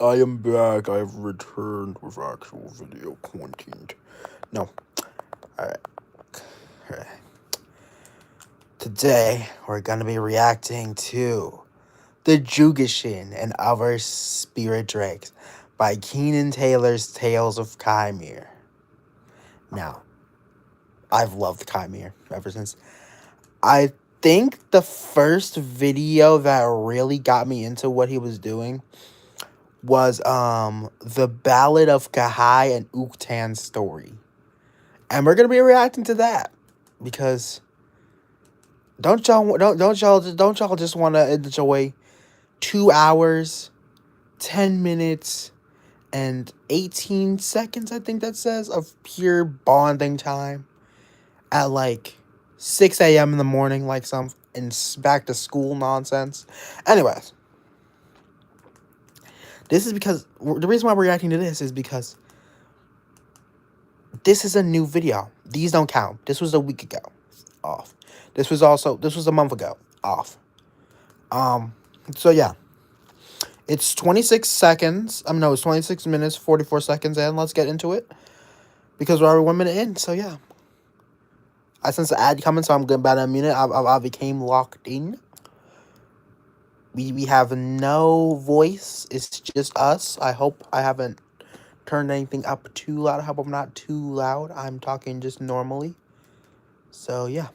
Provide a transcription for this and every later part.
I am back. I've returned with actual video content. No. Alright. Alright. Today, we're gonna be reacting to The Jugishin and Other Spirit Drakes by Keenan Taylor's Tales of Kaimere. Now, I've loved Kaimere ever since. I think the first video that really got me into what he was doing was the Ballad of Kahai and Uktan's story. And we're gonna be reacting to that because don't y'all just wanna enjoy 2 hours, 10 minutes, and 18 seconds, I think that says, of pure bonding time at like 6 a.m. in the morning, like some back to school nonsense. Anyways, this is because the reason why we're reacting to this is because this is a new video. These don't count. This was a week ago. Off. This was a month ago. Off. So yeah. It's 26 seconds. No, it's 26 minutes, 44 seconds in. Let's get into it. Because we're already 1 minute in, so yeah. I sense the ad coming, so I'm good about a minute. I became locked in. We have no voice. It's just us. I hope I haven't turned anything up too loud. I hope I'm not too loud. I'm talking just normally. So yeah.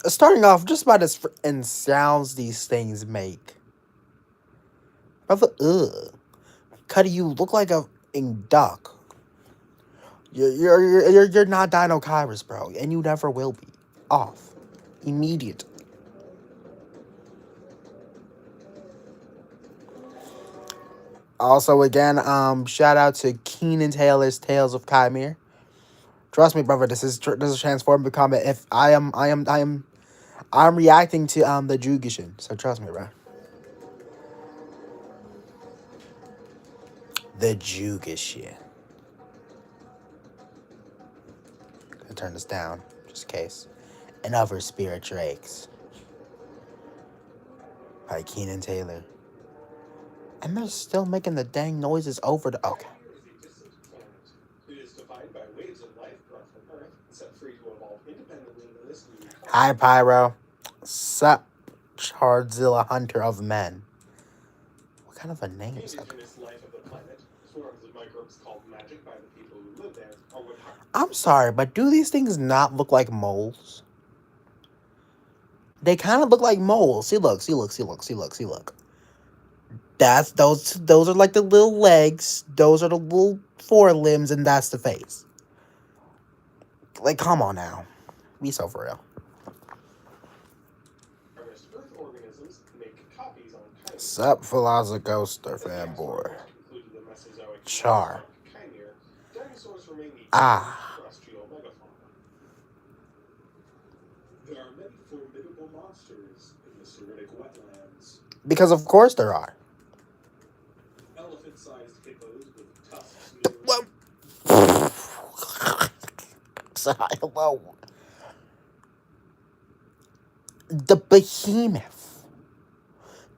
Starting off just by this and sounds these things make. Brother, ugh. Cuddy, you look like a duck. You're not Dino Kairos, bro, and you never will be. Off. Immediate. Also, again, shout out to Keenan Taylor's Tales of Kaimere. Trust me, brother, this is transformative comment. If I'm reacting to the Jugishin, so trust me, bro. The Jugishin. Gonna turn this down, just in case. And Other Spirit Drakes by Keenan Taylor. And they're still making the dang noises over the... Okay. Hi, Pyro. Sup, Chardzilla Hunter of Men. What kind of a name is that? I'm sorry, but do these things not look like moles? They kind of look like moles. See, look. That's those are like the little legs. Those are the little forelimbs, and that's the face. Like, come on now. Be so for real. Sup, Philosopher fanboy. Char. Ah. There are many formidable monsters in the Siritic wetlands. Because of course there are. Elephant-sized hippos with tusks. Sorry, hello. The behemoth.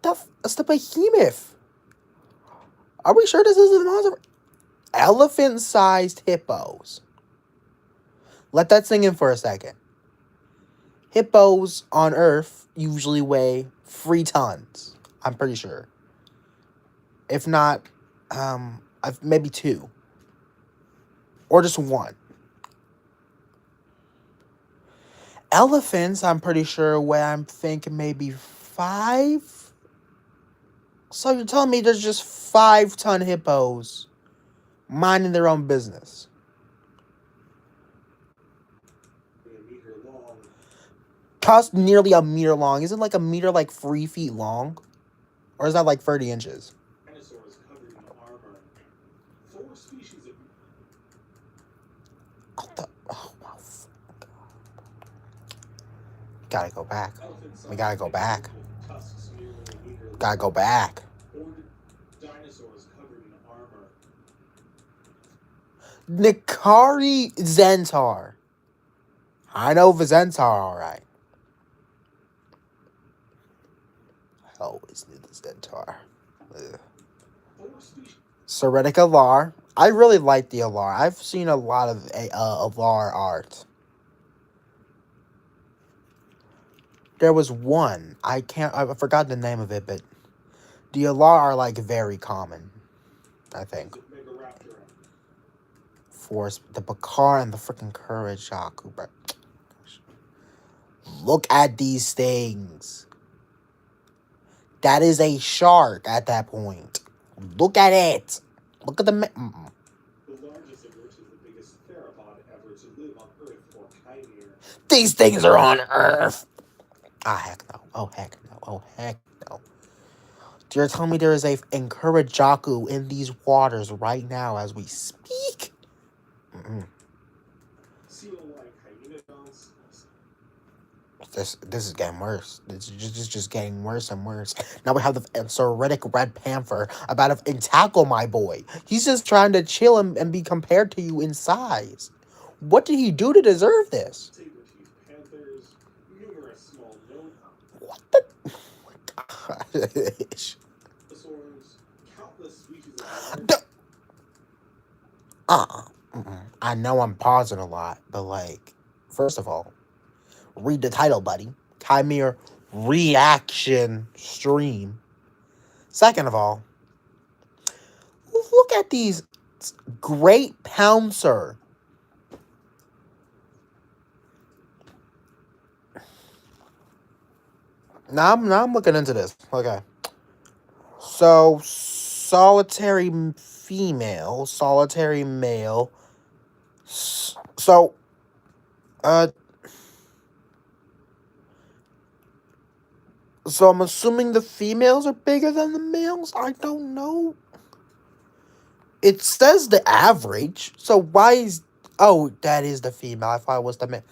That's the behemoth. Are we sure this isn't a monster? Elephant-sized hippos. Let that sink in for a second. Hippos on Earth usually weigh 3 tons. I'm pretty sure. If not, maybe 2. Or just 1. Elephants, I'm pretty sure, weigh, I'm thinking maybe 5. So you're telling me there's just 5-ton hippos minding their own business. Cost nearly a meter long. Isn't like a meter like 3 feet long? Or is that like 30 inches? What the? Oh, my God. Gotta go back. We gotta go back. Gotta go back. Nikari Zentar. I know the Zentar, alright. I always knew the Zentar. Seretic Alar. I really like the Alar. I've seen a lot of Alar art. There was one. I forgot the name of it, but the Alar are like very common, I think. Force the Bakar and the freaking Courage Shaku, but look at these things. That is a shark at that point. Look at it. Look at the the largest of which is the biggest theropod ever to live on Earth, or Kaimere. These things are on Earth. Ah, heck no. Oh, heck no. Oh, heck no. You're telling me there is a Encourajaku in these waters right now as we speak? This is getting worse. This is just getting worse and worse. Now we have the Seretic Red Panther about to tackle my boy. He's just trying to chill and be compared to you in size. What did he do to deserve this? What the? Oh my gosh. I know I'm pausing a lot, but like, first of all, read the title, buddy. Kaimere reaction stream. Second of all, look at these great pouncer. Now I'm looking into this. Okay. So solitary female, solitary male. So so I'm assuming the females are bigger than the males? I don't know. It says the average. So why is... Oh, that is the female. I thought it was the male.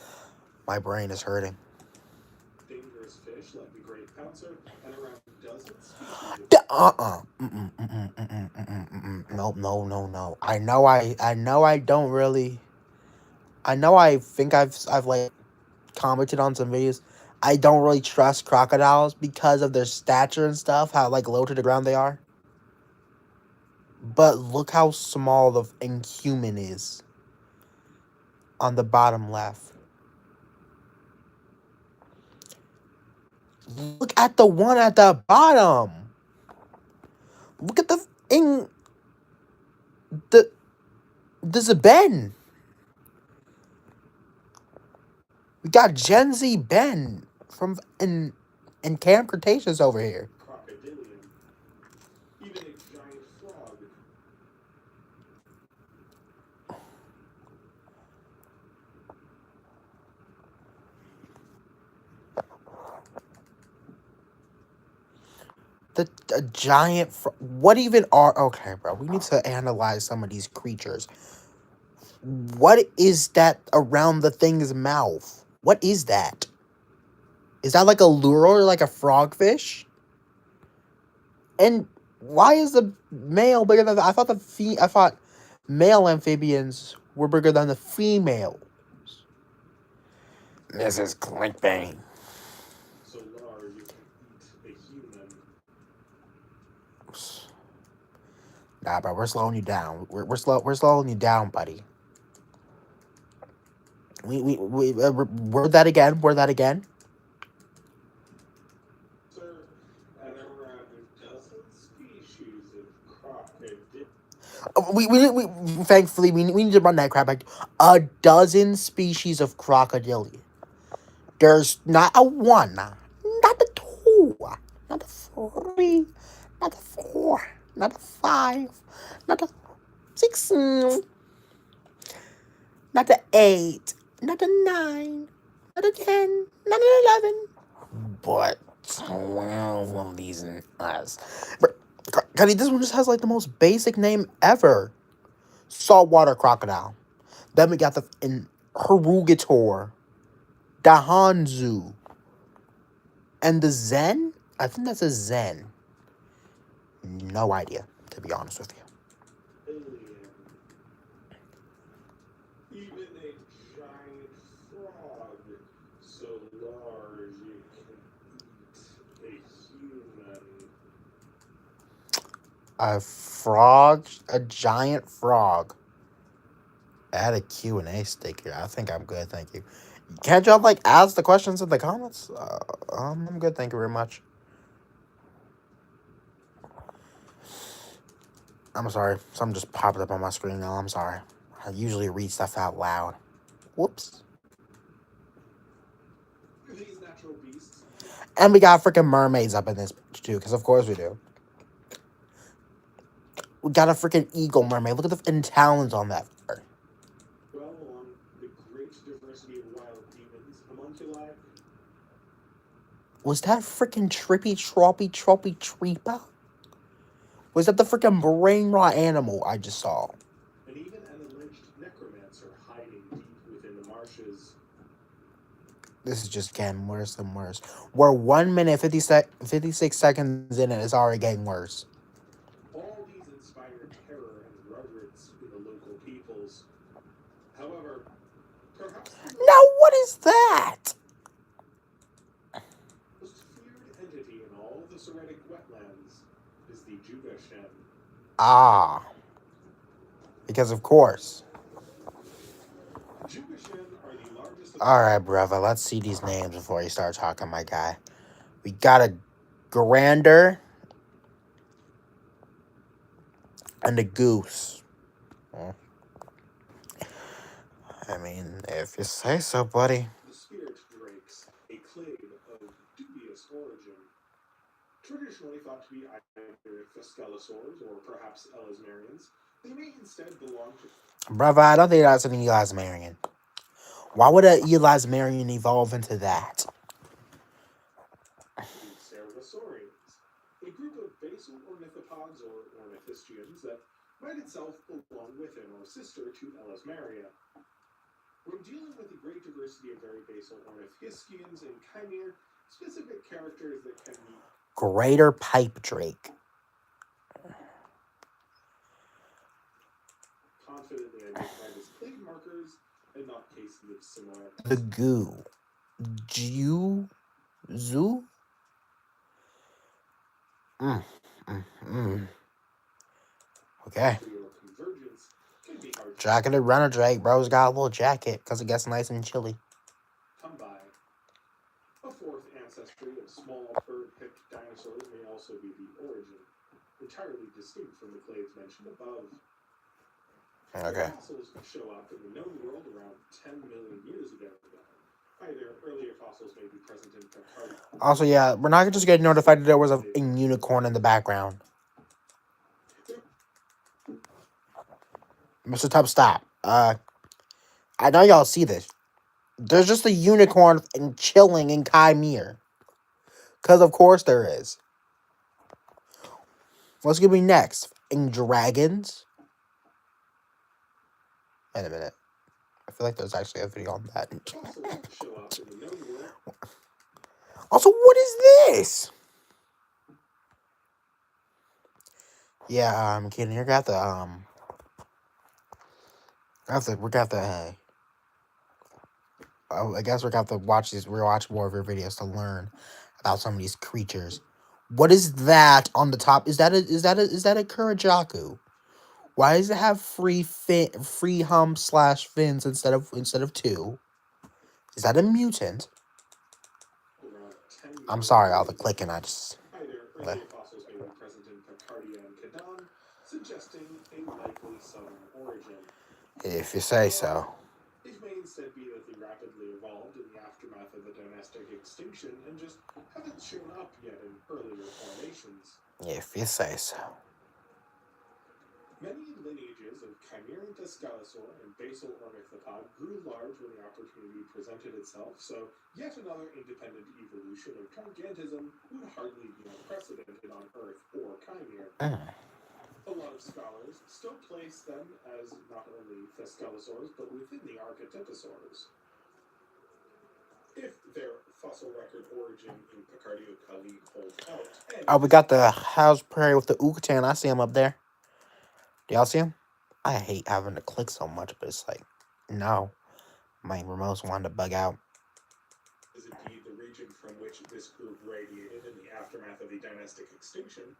My brain is hurting. Dangerous fish like the great pouncer and around dozens species. No. I know I don't really... I know I think I've like commented on some videos. I don't really trust crocodiles because of their stature and stuff, how like low to the ground they are. But look how small the inhuman is on the bottom left. Look at the one at the bottom. Look at there's a Ben. We got Gen Z Ben from in Camp Cretaceous over here. Even a giant frog. A giant what even are... Okay, bro. We need to analyze some of these creatures. What is that around the thing's mouth? What is that? Is that like a lure or like a frogfish? And why is the male bigger than I thought male amphibians were bigger than the females. This is clickbait. So Lar, you can eat a human. Nah, bro, we're slowing you down. We're slowing you down, buddy. We word that again. Word that again. Sir, and around a dozen species of crocodile. We thankfully we need to run that crap back. A dozen species of crocodilian. There's not a one, not a two, not a three, not a four, not a five, not a six, not a eight, not a 9, not a 10, not an 11, but 12 of these in us. Cuddy, this one just has like the most basic name ever. Saltwater crocodile. Then we got the Herugator, Dahanzu, and the Zen. I think that's a Zen. No idea. to be honest with you. Alien. Even a giant frog so large it can eat a human. A frog, a giant frog. Add a Q&A sticker. I think I'm good, thank you. Can't y'all like ask the questions in the comments? I'm good, thank you very much. I'm sorry, something just popped up on my screen now. I'm sorry. I usually read stuff out loud. Whoops. These natural beasts. And we got freaking mermaids up in this too, because of course we do. We got a freaking eagle mermaid. Look at the talons on that. Well, on the great diversity of wild demons, homunculi. Was that freaking trippy troppy treepa? Was that the freaking brain rot animal I just saw? And even an alleged necromancer hiding deep within the marshes. This is just getting worse and worse. We're 1 minute 56 seconds in and it's already getting worse. All these inspired terror and reverence in the local peoples. However, perhaps the Now what is that? most feared entity in all of the Soretic wetlands is the Jugashen. Ah. Because of course. Jugashen are the largest of the Alright, brother. Let's see these names before you start talking, my guy. We got a grander and a goose. I mean, if you say so, buddy. the spirit drakes, a clade of dubious origin. Traditionally thought to be either Thescelosaurs or perhaps Elasmarians, they may instead belong to Brother, I don't think that's an Elasmarian. Why would an Elasmarian evolve into that? the Ceratosaurians, a group of basal ornithopods or ornithischians that might itself belong within or sister to Elasmaria. When dealing with the great diversity of very basal ornithischians and Kaimere, specific characters that can be Greater pipe drake. confidently identified as clade markers and not cases of similarities. The goo. Zoo? Okay. Or convergence can be hard to Jacketed runner drake. Bro's got a little jacket because it gets nice and chilly. come by. A fourth ancestry of small bird-hipped dinosaurs may also be the origin, entirely distinct from the clades mentioned above. Okay. Fossils show up in the known world around 10 million years ago. Either earlier fossils may be present in Picard. Also, yeah, we're not just getting notified that there was a unicorn in the background. Mr. Tubb, stop. I know y'all see this. There's just a unicorn chilling in Kaimere. Because of course there is. What's gonna be next? In dragons? Wait a minute. I feel like there's actually a video on that. Fossils show up in the known world. Also, what is this? Yeah, kidding. Here got the we got the I guess we're gonna have to watch these. We're watch more of your videos to learn about some of these creatures. What is that on the top? Is that a Kurajaku? Why does it have free hump / fins instead of two? Is that a mutant? Around 10 I'm million sorry, all the years clicking. ago. I just Either earlier fossils may be present in Picardia and Kadan, suggesting a likely southern origin. if you say so. It may instead be that they rapidly evolved in the aftermath of the dynastic extinction and just haven't shown up yet in earlier formations. If you say so. Many lineages of Chimeran Thescelosaur and basal ornithopod grew large when the opportunity presented itself, so yet another independent evolution of gigantism would hardly be unprecedented on Earth or Kaimere. A lot of scholars still place them as not only Thescelosaurs, but within the Archetyposaurs. If their fossil record origin in Picardio Kalim holds out, and Oh, it we is got the house prairie with the Ootan. I see him up there. Do y'all see him? I hate having to click so much, but it's like, no. My remotes wanted to bug out. is indeed the region from which this group radiated in the aftermath of the dynastic extinction,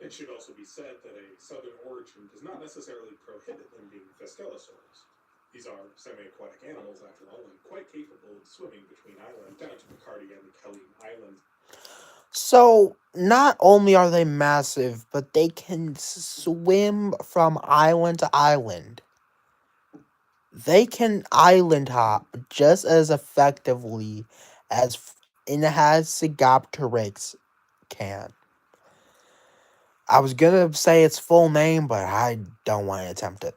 it should also be said that a southern origin does not necessarily prohibit them being Vestilosaurs. These are semi-aquatic animals, after all, and quite capable of swimming between islands down to Picardia and the Kalim Islands. So, not only are they massive, but they can swim from island to island. They can island hop just as effectively as Inhasagopteryx can. I was gonna say its full name, but I don't want to attempt it.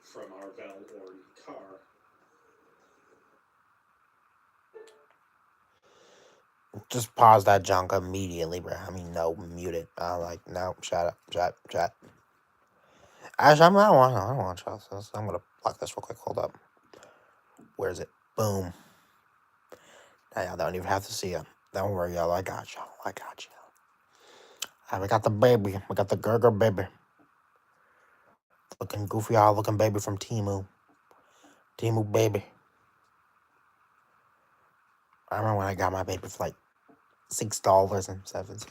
From Arvel or Car. Just pause that junk immediately, bro. I mean, no, mute it. I'm like, no, shut up, shut. Actually, I don't want to trust this. I'm gonna block this real quick. Hold up. Where is it? Boom. Now y'all don't even have to see it. Don't worry, y'all. I got y'all. We got the baby. We got the Gurgur baby. Looking goofy, all looking baby from Timu. Timu baby. I remember when I got my baby for like $6.07.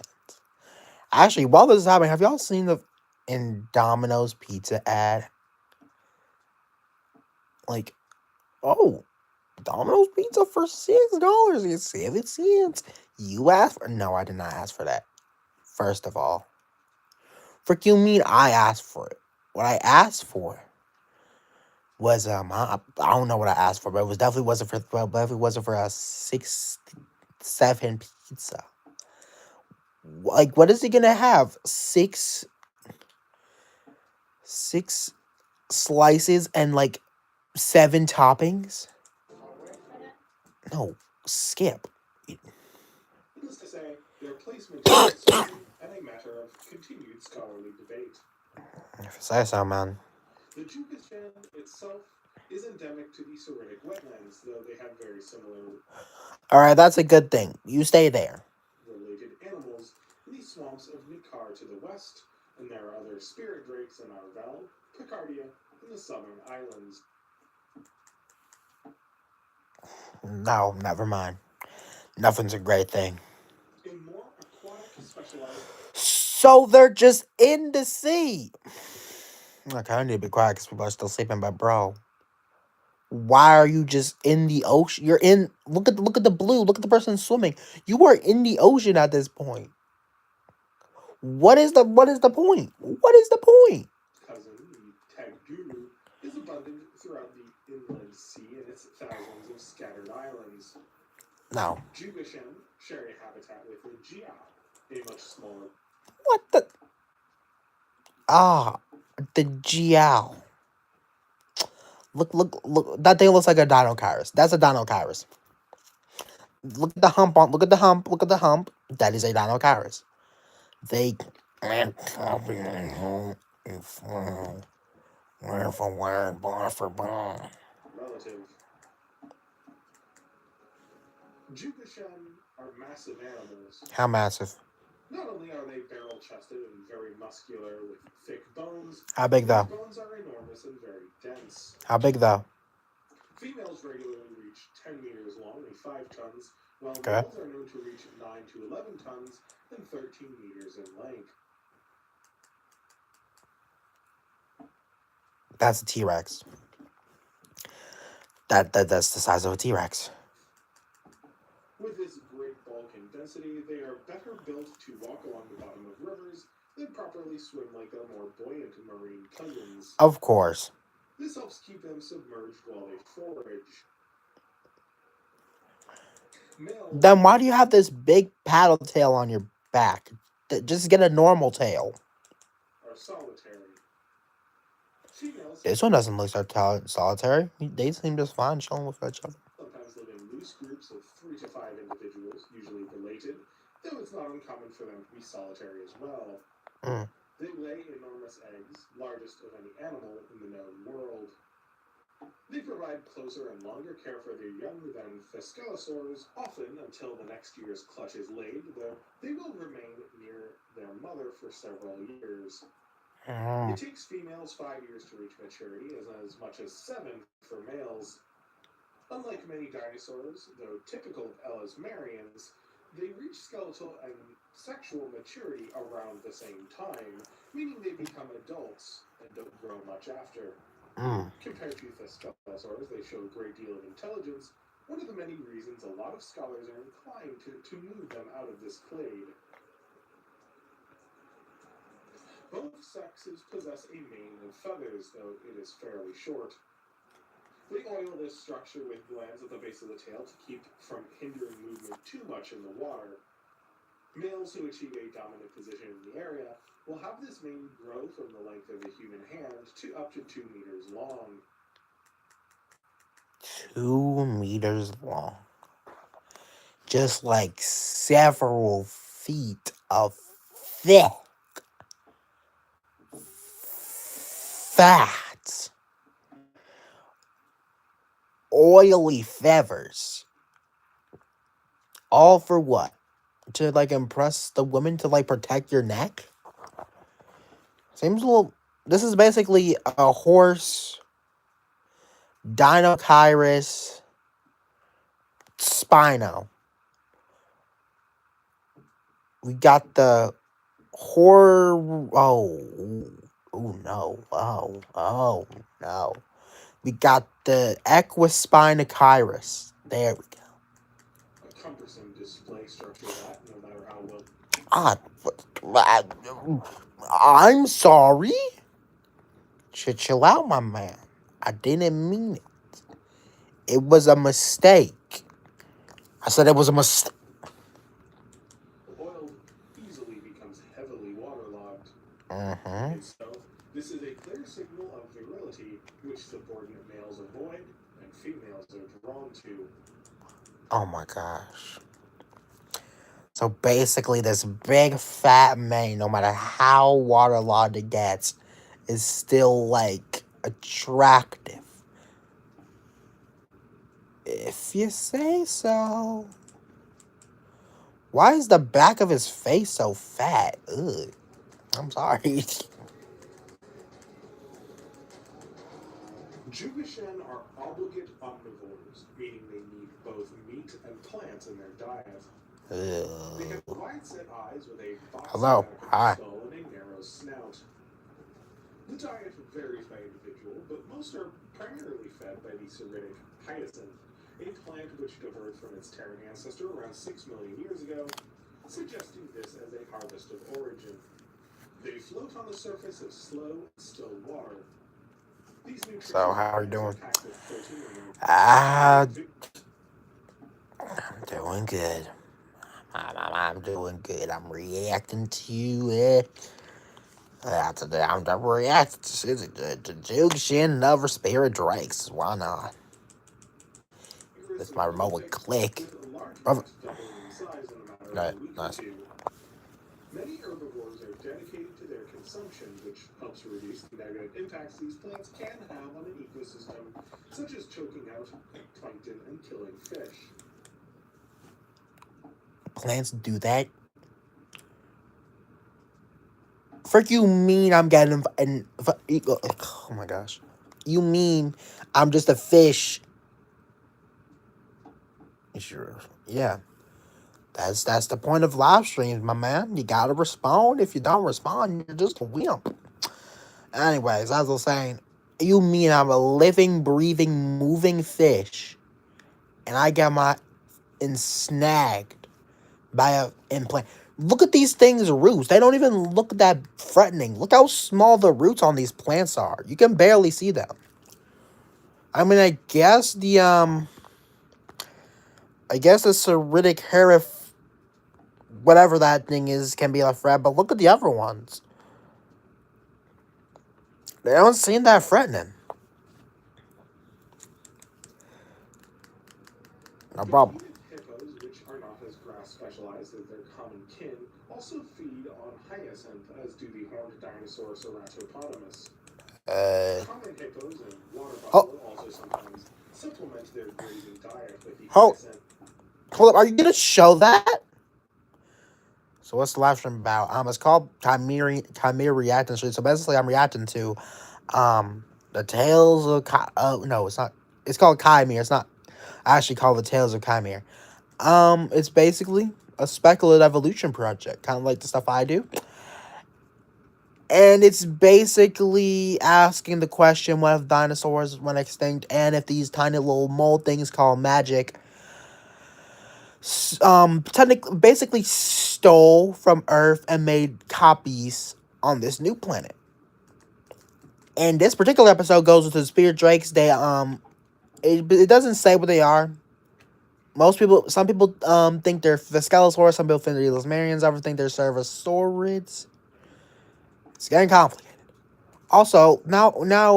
Actually, while this is happening, have y'all seen the in Domino's Pizza ad? Like, oh, Domino's Pizza for $6.07. You asked for? No, I did not ask for that. First of all, frick you mean I asked for it? What I asked for was I don't know what I asked for, but it was definitely wasn't for a 6-7 pizza. Like, what is he gonna have? Six slices and like 7 toppings? No, skip. Needless to say, their placement is uncertain and a matter of continued scholarly debate. If I say so, man. The Jugashan itself is endemic to the Soritic wetlands, though they have very similar Alright, that's a good thing. You stay there. related animals in the swamps of Nikar to the west, and there are other spirit drakes in Arvel, Picardia, and the southern islands. No, never mind. Nothing's a great thing. A more aquatic specialized So they're just in the sea. Okay, I need to be quiet because people are still sleeping, but bro. Why are you just in the ocean? You're in look at the blue. Look at the person swimming. You are in the ocean at this point. What is the point? What is the point? cousin, the Tagduru, is abundant throughout the inland sea and its thousands of scattered islands. No. Jugashan share a habitat with the Jiao, a much smaller. What the the Giao. Look. That thing looks like a Dinocaris. That's a Dinocaris. Look at the hump on. Look at the hump. Look at the hump. That is a Dinocaris. They. Relative. Jugashan are massive animals. How massive? Not only are they barrel-chested and very muscular with thick bones, How big these though? bones are enormous and very dense. How big though? Females regularly reach 10 meters long and 5 tons, while Okay. males are known to reach 9 to 11 tons and 13 meters in length. That's a T-Rex. That's the size of a T-Rex. With this great bulk and density, they are better built to walk along the bottom of rivers than properly swim like their more buoyant marine cousins. Of course. This helps keep them submerged while they forage. Males Then why do you have this big paddle tail on your back? Just get a normal tail. are solitary. Females This one doesn't look so solitary. They seem just fine chilling with each other. sometimes live in loose groups of 3 to 5 individuals, usually related, though it's not uncommon for them to be solitary as well. They lay enormous eggs, largest of any animal in the known world. They provide closer and longer care for their young than Thescelosaurs, often until the next year's clutch is laid, though they will remain near their mother for several years. It Mm. takes females 5 years to reach maturity, as much as 7 for males. Unlike many dinosaurs, though typical of Elasmarians, they reach skeletal and sexual maturity around the same time, meaning they become adults and don't grow much after. Mm. Compared to Thescelosaurs, they show a great deal of intelligence, one of the many reasons a lot of scholars are inclined to move them out of this clade. Both sexes possess a mane of feathers, though it is fairly short. They oil this structure with glands at the base of the tail to keep from hindering movement too much in the water. Males who achieve a dominant position in the area will have this mane grow from the length of a human hand to up to 2 meters long. 2 meters long. Just like several feet of thick, fat, oily feathers. All for what? To like impress the women, to like protect your neck? Seems a little. This is basically a horse, Dinokairos, Spino. We got the horror. Oh no. No. We got the Equispinochirus. There we go. A cumbersome display structure that, no matter how well. Ah, I'm sorry. Chill out, my man. I didn't mean it. It was a mistake. I said it was a mistake. Oiled easily becomes heavily waterlogged. Mm-hmm. And so, this is a clear signal of virility which subordinate males avoid and females are drawn to. Oh my gosh. So basically, this big fat mane, no matter how waterlogged it gets, is still like attractive. If you say so. Why is the back of his face so fat? Ugh. I'm sorry. Jugashen are obligate omnivores, meaning they need both meat and plants in their diet. They have Ugh. wide set eyes with a boxy Hello. back of the Hi. skull and a narrow snout. The diet varies by individual, but most are primarily fed by the ceritic hyacinth, a plant which diverged from its terran ancestor around 6 million years ago, suggesting this as a harvest of origin. They float on the surface of slow, still water. These So, nutritious how are you plants are doing? packed with protein and are Ah, essentially I'm doing good. I'm doing good. I'm reacting to it. Today I'm reacting to Jugshin and other spirit drakes. Why not? vigorous If and my remote would prolific, click. with large Oh, mass doubling in size in a matter of a right, week or nice. two. Many herbivores are dedicated to their consumption, which helps reduce the negative impacts these plants can have on an ecosystem, such as choking out plankton and killing fish. Plants do that. Frick, you mean I'm getting oh my gosh. You mean I'm just a fish? Sure. Yeah. That's the point of live streams, my man. You gotta respond. If you don't respond, you're just a wimp. Anyways, as I was saying, you mean I'm a living, breathing, moving fish, and I get my snagged by a implant. Look at these things' roots. They don't even look that threatening. Look how small the roots on these plants are. You can barely see them. I mean, I guess the ceritic herif, whatever that thing is, can be a threat. But look at the other ones. They don't seem that threatening. No problem. Behemoth hippos, which are not as grass specialized as their common kin, also feed on hyacinth, as do the horned dinosaur Ceratopotamus. Common hippos and water Oh, buffalo also sometimes supplement their grazing diet with the hold, hyacinth. hold up. Are you gonna show that? So what's the live stream about? It's called Kaimere Reacting Street. So basically, I'm reacting to the Tales of no, it's not. It's called Kaimere. It's not actually called the Tales of Kaimere. It's basically a speculative evolution project, kind of like the stuff I do. And it's basically asking the question, what if dinosaurs went extinct, and if these tiny little mole things called magic technically basically stole from Earth and made copies on this new planet. And this particular episode goes with the spirit drakes. It doesn't say what they are. Some people think they're Vescalosaurus, some people think they're Elasmarians, others think they're Cervosaurids. It's getting complicated. Also, now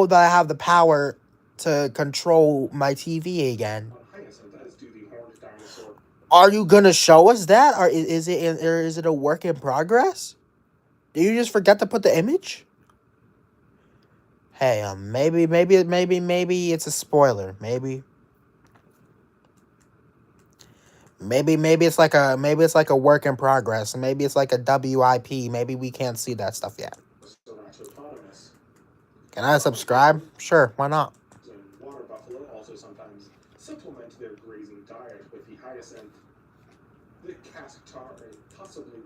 that I have the power to control my TV again, On hyacinth, as do the horned dinosaur. are you gonna show us that, or is it a work in progress? Did you just forget to put the image? Hey, maybe it's a spoiler. Maybe it's like a work in progress. Maybe it's like a WIP. Maybe we can't see that stuff yet. Ceratopotamus. Can I subscribe? Sure, why not? And water buffalo also sometimes supplement their grazing diet with the hyacinth. The cactar and possibly.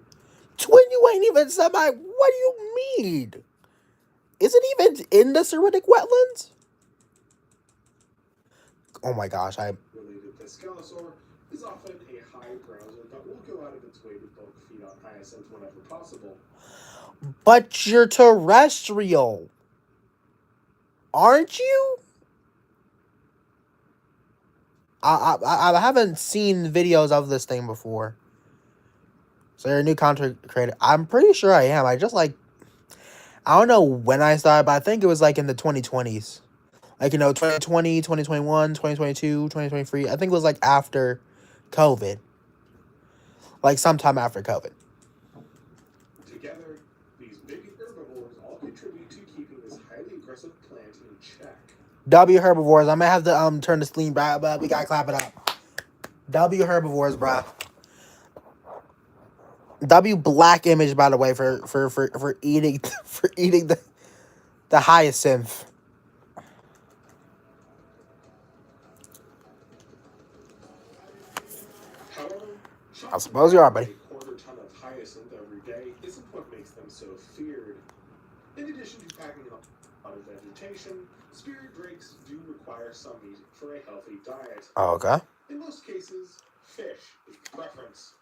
Twin, you ain't even semi. What do you mean? Is it even in the Cerritic wetlands? Oh my gosh, Related Vescalosaur is often a high browser, but will go out of its way to bulk feed on hyacinth whenever possible. But you're terrestrial, aren't you? I haven't seen videos of this thing before. So you're a new content creator. I'm pretty sure I am. I don't know when I started, but I think it was like in the 2020s. Like, 2020, 2021, 2022, 2023. I think it was like after COVID. Like sometime after COVID. Together, these big herbivores all contribute to keeping this highly aggressive plant in check. W herbivores. I might have to turn the screen back, but we gotta clap it up. W herbivores, bruh. W black image, by the way, for eating for eating the hyacinth. However, I chopping suppose you are, down buddy. a quarter ton of hyacinth every day isn't what makes them so feared. In addition to packing a lot of vegetation, spirit drakes do require some meat for a healthy diet. Oh, okay. In most cases, fish is the preference.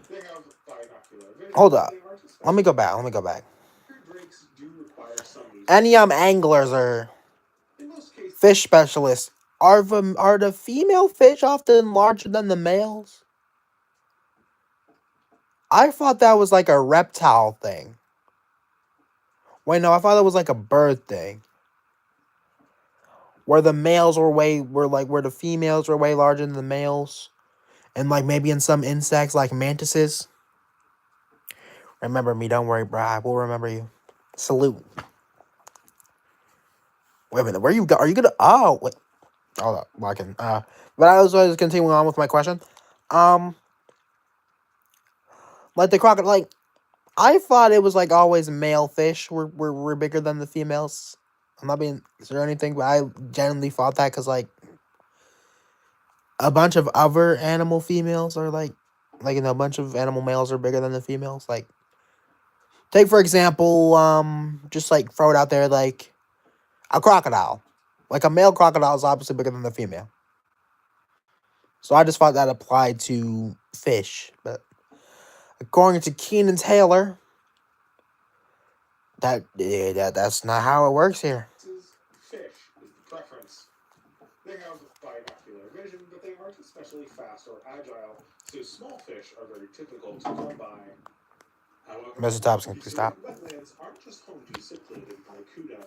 They have binocular vision. Hold up. They aren't especially. Let me go back. Spirit drakes do require some meat. Any anglers or In most cases, fish specialists, are the female fish often larger than the males? I thought that was like a reptile thing. Wait, no, I thought it was like a bird thing. Where the females were way larger than the males. And like maybe in some insects like mantises. Remember me, don't worry, bro. I will remember you. Salute. Wait a minute, where you go? Are you gonna wait. Hold up, well, I can but I was always continuing on with my question. Like the crocodile, like I thought it was like always male fish were bigger than the females. I'm not being or anything, but I genuinely thought that because like a bunch of other animal females are like a bunch of animal males are bigger than the females. Like take for example, just like throw it out there like a crocodile. Like a male crocodile is obviously bigger than the female. So I just thought that applied to fish, but according to Keenan Taylor, that's not how it works here. fish is the preference. They have binocular vision, but they aren't especially fast or agile, so small fish are very difficult to come by. However, Mr. Thompson, please stop. wetlands aren't just home to cichlids and barracuda.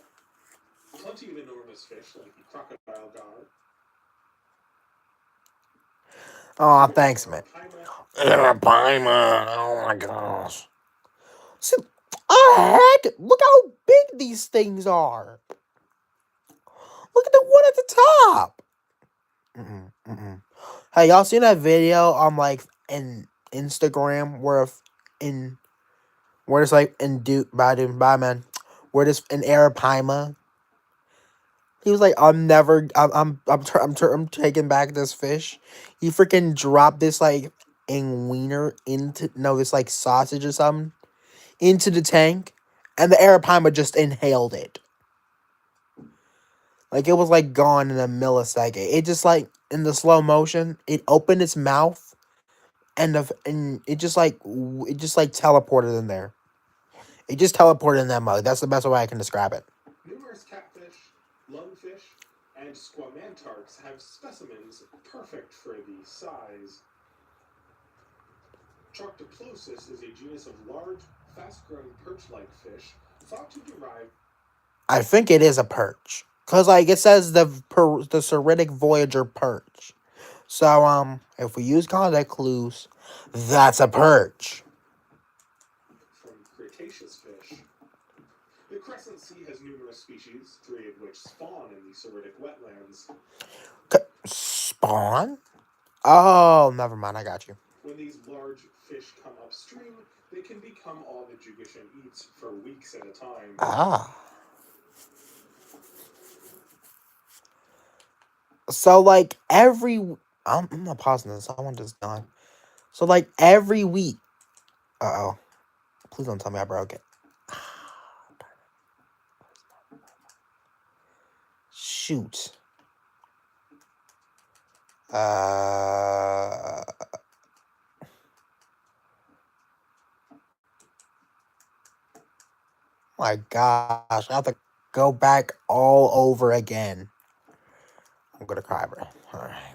Plenty of enormous fish like the crocodile gar. Oh, thanks, man. Arapaima. Oh my gosh. See, heck, look how big these things are. Look at the one at the top. Mm-mm, mm-mm. Hey, y'all seen that video on like in Instagram in where it's like in bye man, where this in Arapaima. He was like, I'm taking back this fish. He freaking dropped this like in wiener into no, this like sausage or something into the tank, and the Arapaima just inhaled it. Like it was like gone in a millisecond. It just like in the slow motion, it opened its mouth and it just like teleported in there. It just teleported in that mug. That's the best way I can describe it. Numerous catfish, lungfish, and squamantarchs have specimens perfect for the size. Choctoplosis is a genus of large, fast-growing perch-like fish thought to derive. I think it is a perch. Cause like it says the Ceritic Voyager perch. So if we use contact clues, that's a perch. From Cretaceous fish. The Crescent Sea has numerous species, 3 of which spawn in the Ceritic wetlands. Spawn? Oh, never mind. I got you. When these large fish come upstream, they can become all the Jugashan eats for weeks at a time. Ah. So like I'm not pausing this. I want this done. So like every week. Uh oh. Please don't tell me I broke it. Shoot. Uh. My gosh, I have to go back all over again. I'm gonna cry, bro. All right.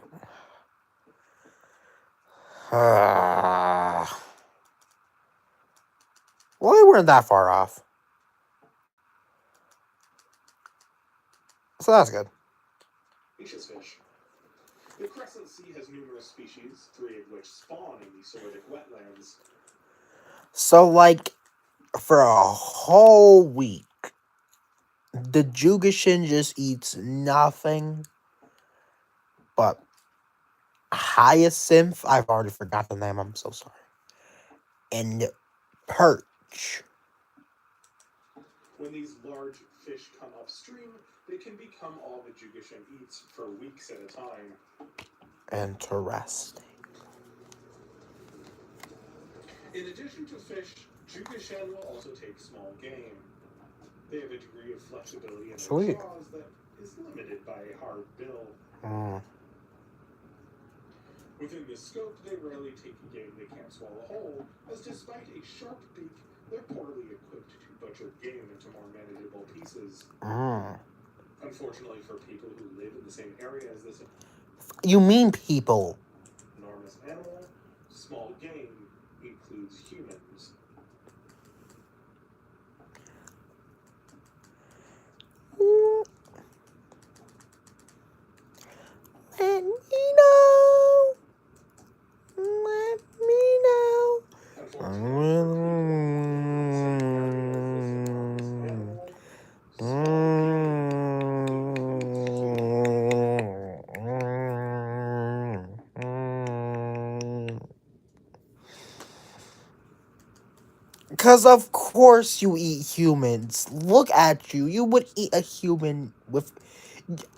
Well, we weren't that far off, so that's good. Fish. The Crescent Sea has numerous species, 3 of which spawn in the Ceritic wetlands. So, like, for a whole week, the Jugashin just eats nothing but hyacinth. I've already forgot the name. I'm so sorry. And perch. When these large fish come upstream, they can become all the Jugashan eats for weeks at a time. Interesting. In addition to fish, Jugashan will also take small game. They have a degree of flexibility in their jaws that is limited by a hard bill. Within this scope, they rarely take a game they can't swallow whole, as despite a sharp beak, they're poorly equipped to butcher game into more manageable pieces. Unfortunately for people who live in the same area as this You mean people? enormous animal, small game includes humans. Let me know. Let me know. Because of course you eat humans. Look at you. You would eat a human with...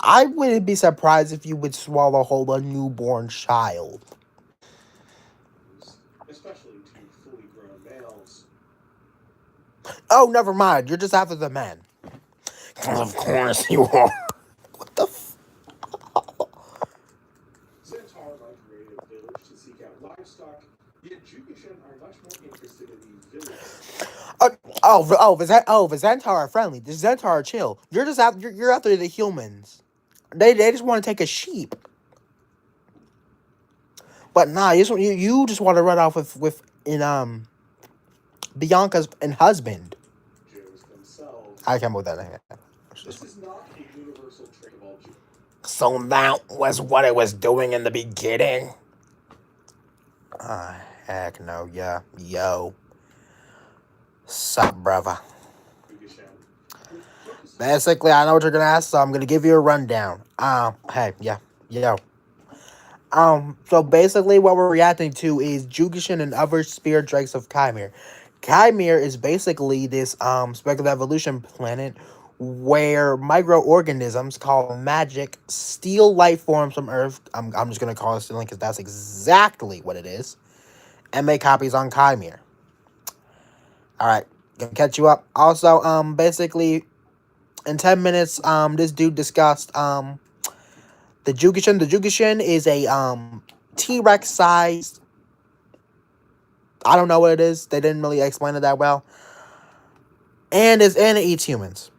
I wouldn't be surprised if you would swallow whole a newborn child. Especially to fully grown males. Oh, never mind. You're just after the men. Of course you are. What the Centaur migrated a village to seek out livestock, yet Jugashan are much more interested in the village. the Centaur are friendly. The Centaur are chill. You're after the humans. They just want to take a sheep. But nah, you just want to run off with Bianca's and husband. Joes themselves. I can't believe that name. This is not a universal trait of all Joes. So that was what it was doing in the beginning? Heck no, yeah. Yo. Sup, brother? with focused Basically, I know what you're gonna ask, so I'm gonna give you a rundown. Hey, yeah, yo. So basically, what we're reacting to is Jugishin and other spirit drakes of Kaimere. Kaimere is basically this speculative evolution planet where microorganisms called magic steal life forms from Earth. I'm just gonna call it stealing because that's exactly what it is, and make copies on Kaimere. All right, gonna catch you up. Also, basically, in 10 minutes, this dude discussed the Jugishin. The Jugishin is a T-Rex sized. I don't know what it is. They didn't really explain it that well. And it eats humans.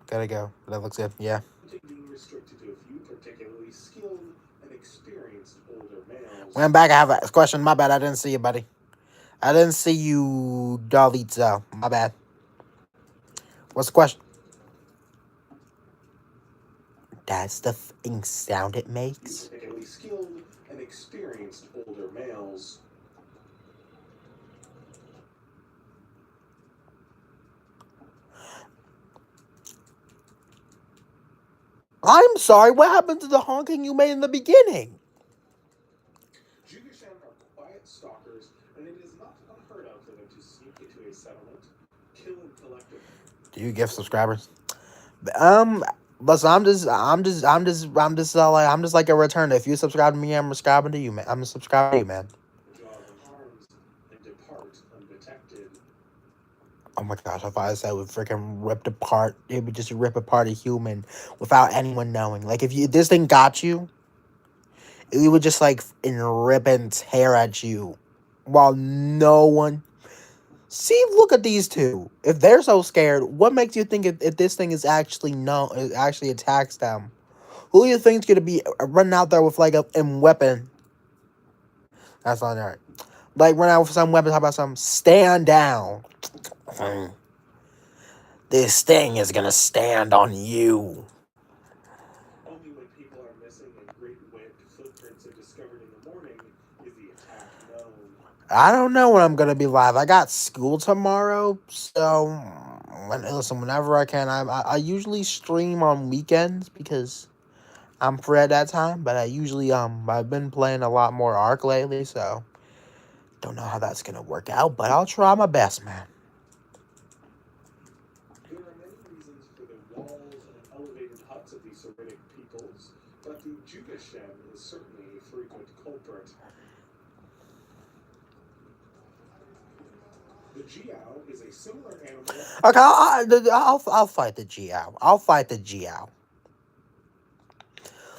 Gotta go. That looks good. Yeah. being restricted to a few particularly skilled and experienced older males. When I'm back, I have a question. My bad. I didn't see you, buddy. I didn't see you, Dolito. My bad. What's the question? That's the sound it makes. Particularly skilled and experienced older males. I'm sorry. What happened to the honking you made in the beginning? Jugishan are quiet stalkers, and it is not unheard of for them to sneak into a settlement, killing collectively. Do you gift subscribers? Listen, I'm just like a return. If you subscribe to me, I'm subscribing to you, man. I'm subscribing to you, man. Draw their arms and depart undetected. Oh my gosh, if I said we freaking ripped apart, it would just rip apart a human without anyone knowing. Like, if this thing got you, it would just, like, rip and tear at you while no one. See, look at these two. If they're so scared, what makes you think if this thing is actually it actually attacks them? Who do you think's gonna be running out there with, like, a weapon? That's not right. Like, run out with some weapon. How about some stand down? This thing is gonna stand on you. Only when people are missing and great webbed footprints are discovered in the morning is the attack known. I don't know when I'm gonna be live. I got school tomorrow, so whenever I can. I usually stream on weekends because I'm free at that time. But I usually I've been playing a lot more Arc lately, so don't know how that's gonna work out. But I'll try my best, man. There are many reasons for the walls and elevated huts of these Soritic peoples, but the Jugashen is certainly a frequent culprit. The Jiao is a similar animal. Okay, I'll fight the Jiao. I'll fight the Jiao.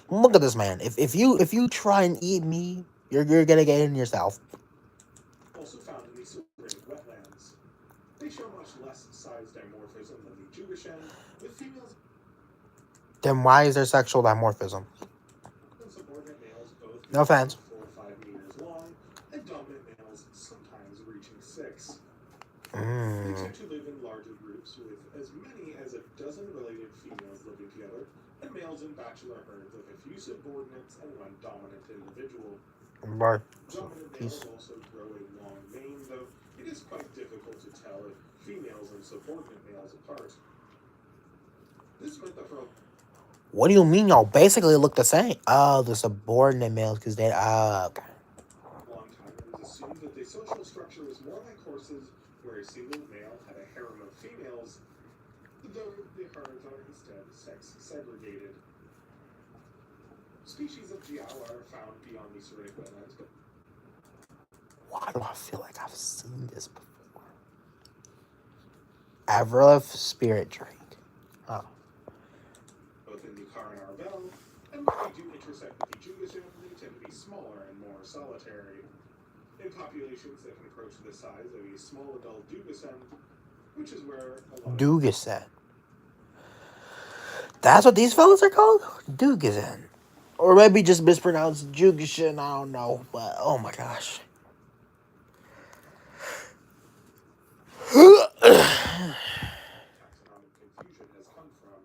Look at this man. If you try and eat me, you're gonna get in yourself. Also found in the Soritic wetlands. They show much less size dimorphism than the Jugashen, with females Then why is there sexual dimorphism? and subordinate males both No offense. 4 to 5 meters long, and dominant males sometimes reaching 6. They tend to live in larger groups with as many as a dozen related females living together, and males in bachelor herds of a few subordinates and one dominant individual. Right. Dominant males also grow a long mane, though it is quite difficult to tell if females and subordinate males apart. This meant that for a What do you mean y'all basically look the same? Oh, the subordinate males, because they okay. long time it was assumed that the social structure was more like horses, where a single male had a harem of females, though the herds are instead sex segregated. Species of Jiao are found beyond the Soritic wetlands, but Why do I feel like I've seen this before? Avril Spirit Drake. Oh. both in the Karanar Belt, and when they do intersect with the Jugashen, they tend to be smaller and more solitary. In populations that can approach the size of a small adult Jugashen, which is where a lot of Dugasen. That's what these fellas are called? Dugasen. Or maybe just mispronounced Jugashin, I don't know. But, oh my gosh. taxonomic confusion has come from.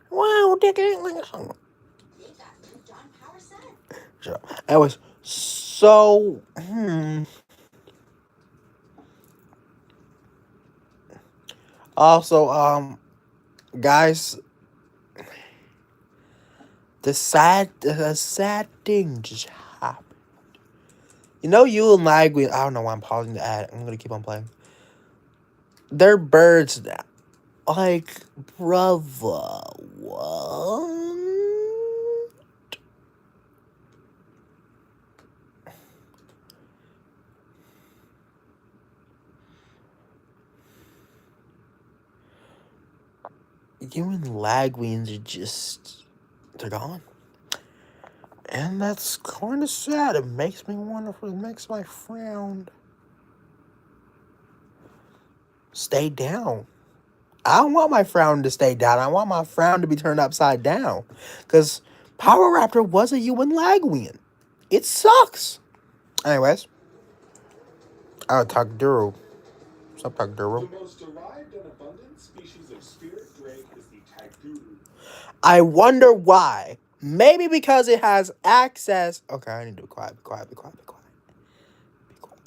Wow, Dick Ain't. Sure. Anyways, so So, also, guys, the sad thing just happened. You know, you and Lagwin. I don't know why I'm pausing the ad. I'm gonna keep on playing. They're birds now. Like, brother, what? You and Lagweens are just, they're gone. And that's kind of sad. It makes me wonder if it makes my frown stay down. I don't want my frown to stay down. I want my frown to be turned upside down. Because Power Raptor was a UN Lagwean. It sucks. Anyways, Tagduru. What's up, The Tagduru? most derived and abundant species of spirit drake is the Tagduru. I wonder why. Maybe because it has access. Okay, I need to be quiet, be quiet, be quiet, be quiet. Be quiet.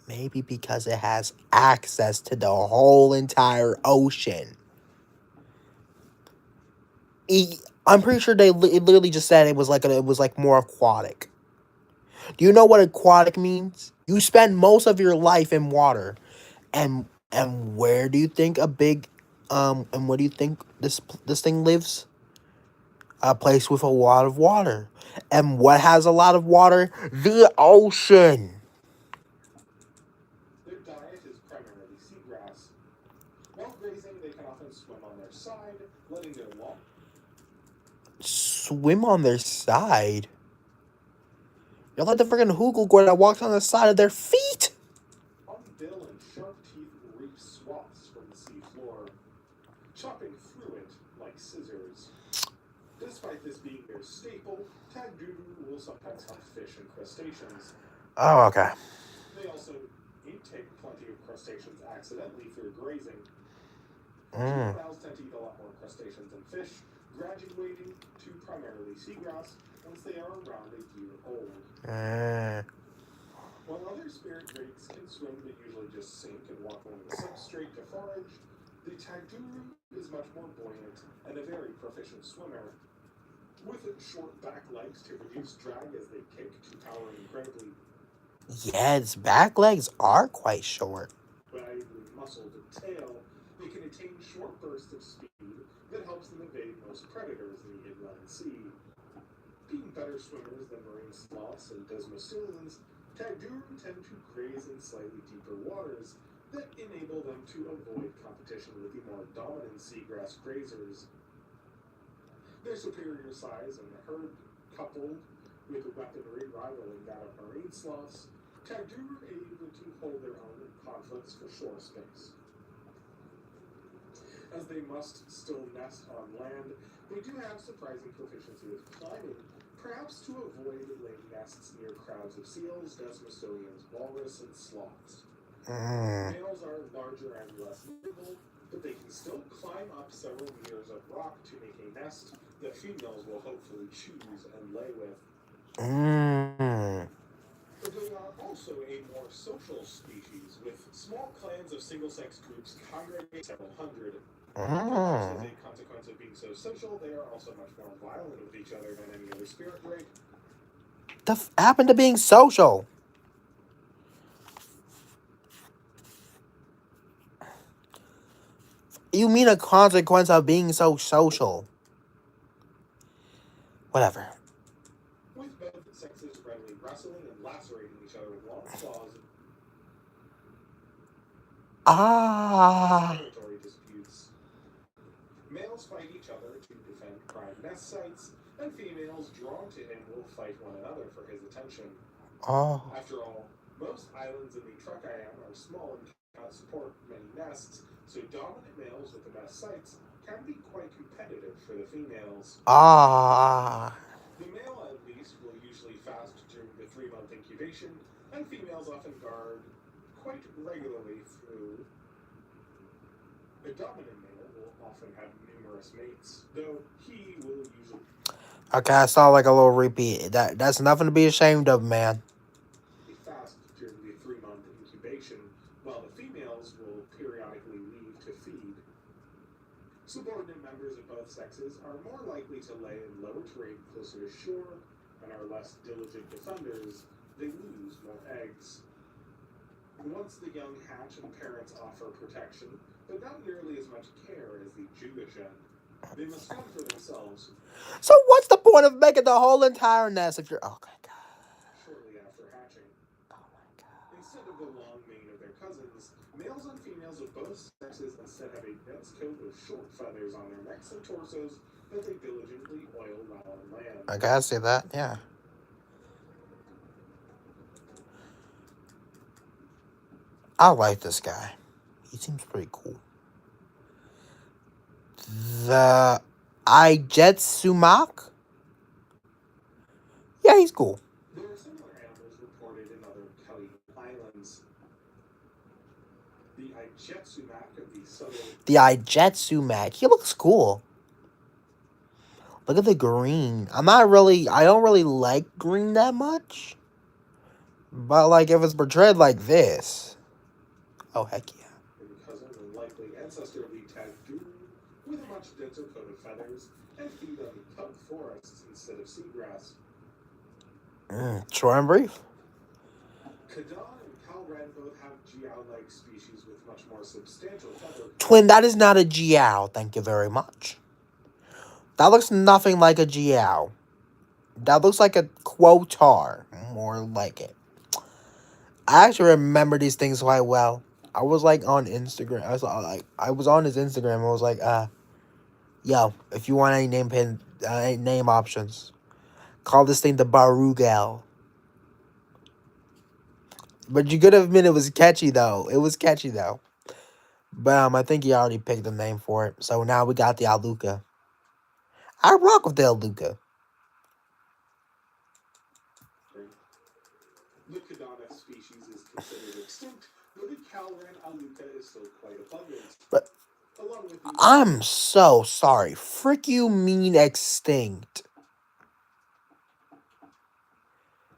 Maybe because it has access to the whole entire ocean. I'm pretty sure it literally just said it was like more aquatic. Do you know what aquatic means? You spend most of your life in water, and where do you think and where do you think this thing lives? A place with a lot of water. And what has a lot of water? The ocean. Their diet is primarily seagrass. While grazing, they can often swim on their side, letting their long Swim on their side. You're like the freaking Hoogle that walks on the side of their feet. bill and sharp teeth reap swaths from the sea floor, chopping through it like scissors. Despite this being their staple, Tagduru will sometimes hunt fish and crustaceans. Oh, okay. They also intake plenty of crustaceans accidentally through grazing. Mm. Juveniles tend to eat a lot more crustaceans than fish, graduating to primarily seagrass once they are around a year old. While other spirit drakes can swim, they usually just sink and walk along the substrate to forage. The Tagduru is much more buoyant and a very proficient swimmer. With short back legs to reduce drag as they kick to power an incredibly Yeah, its back legs are quite short. valuably muscled tail, they can attain short bursts of speed that helps them evade most predators in the inland sea. Being better swimmers than marine sloths and desmostylians, Tagduru tend to graze in slightly deeper waters that enable them to avoid competition with the more dominant seagrass grazers. Their superior size and herd, coupled with weaponry rivaling that of marine sloths, Tagduru are able to hold their own in conflicts for shore space. As they must still nest on land, they do have surprising proficiency with climbing, perhaps to avoid laying nests near crowds of seals, desmostylians, walrus, and sloths. Males are larger and less nimble, but they can still climb up several meters of rock to make a nest that females will hopefully choose and lay with. But they are also a more social species, with small clans of single-sex groups congregating several hundred. Perhaps as a consequence of being so social, they are also much more violent with each other than any other spirit drake. Happened to being social? You mean a consequence of being so social? Whatever. With both sexes readily wrestling and lacerating each other with long claws. Territory disputes. Males fight each other to defend prime nest sites, and females drawn to him will fight one another for his attention. After all, most islands in the Truckaian are small and cannot support many nests, so dominant males with the best sites can be quite competitive for the females. The male, at least, will usually fast during the 3-month incubation, and females often guard quite regularly through. The dominant male will often have numerous mates, though he will usually. Okay, I saw like a little repeat. That's nothing to be ashamed of, man. tasked during the 3-month incubation, while the females will periodically leave to feed. Subordinate members of both sexes are more likely to lay in lower terrain closer to shore and are less diligent defenders. They lose more eggs. Once the young hatch and parents offer protection, but not nearly as much care as the Jugashen. They must fend for themselves So what's the point of making the whole entire nest if you're? Oh my god. shortly after hatching. Oh my god. Instead of the long mane of their cousins, males and females of both sexes instead have a dense coat of short feathers on their necks and torsos that they diligently oil while on land. I gotta say that. Yeah. I like this guy. He seems pretty cool. The Ijetsumak? Yeah, he's cool. There are similar animals reported in other Caliban islands. The Ijetsumak of the southern. The Ijetsumak. He looks cool. Look at the green. I don't really like green that much. But, like, if it's portrayed like this. Oh, heck yeah. Cousin and likely ancestor of the Tagduru, with a much denser coat of feathers, and feed on tug forests instead of seagrass. Short and brief. Kadan and Kalren both have Jiao-like species with much more substantial feather. Twin, that is not a Jiao. Thank you very much. That looks nothing like a Jiao. That looks like a Quotar. More like it. I actually remember these things quite well. I was like on Instagram. I was on his Instagram. And I was like, yo, if you want any name options, call this thing the Barugal. But you could admit it was catchy though. It was catchy though. But I think he already picked the name for it. So now we got the Aluka. I rock with the Aluka. The Kadana species is considered extinct, but the Kalren Aluka is still quite abundant. But along with the I'm so sorry. Frick you mean extinct.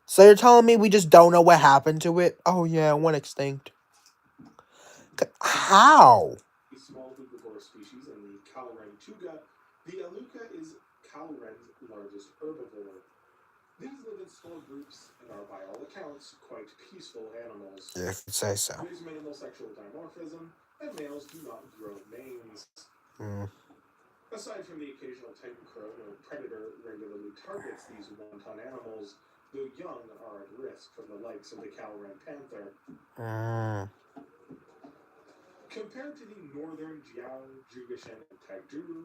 So you're telling me we just don't know what happened to it? Oh yeah, it went extinct. How? a small herbivore species in the Kalren Tuga, the Aluka is Kalren's largest herbivore. These live in small groups and are, by all accounts, quite peaceful animals. Yeah, if you say so. There's minimal sexual dimorphism, and males do not grow manes. Aside from the occasional titan crow, no predator regularly targets these one-ton animals, though young are at risk from the likes of the Kalren panther. Compared to the northern Jiao, Jugashen, and Tagduru,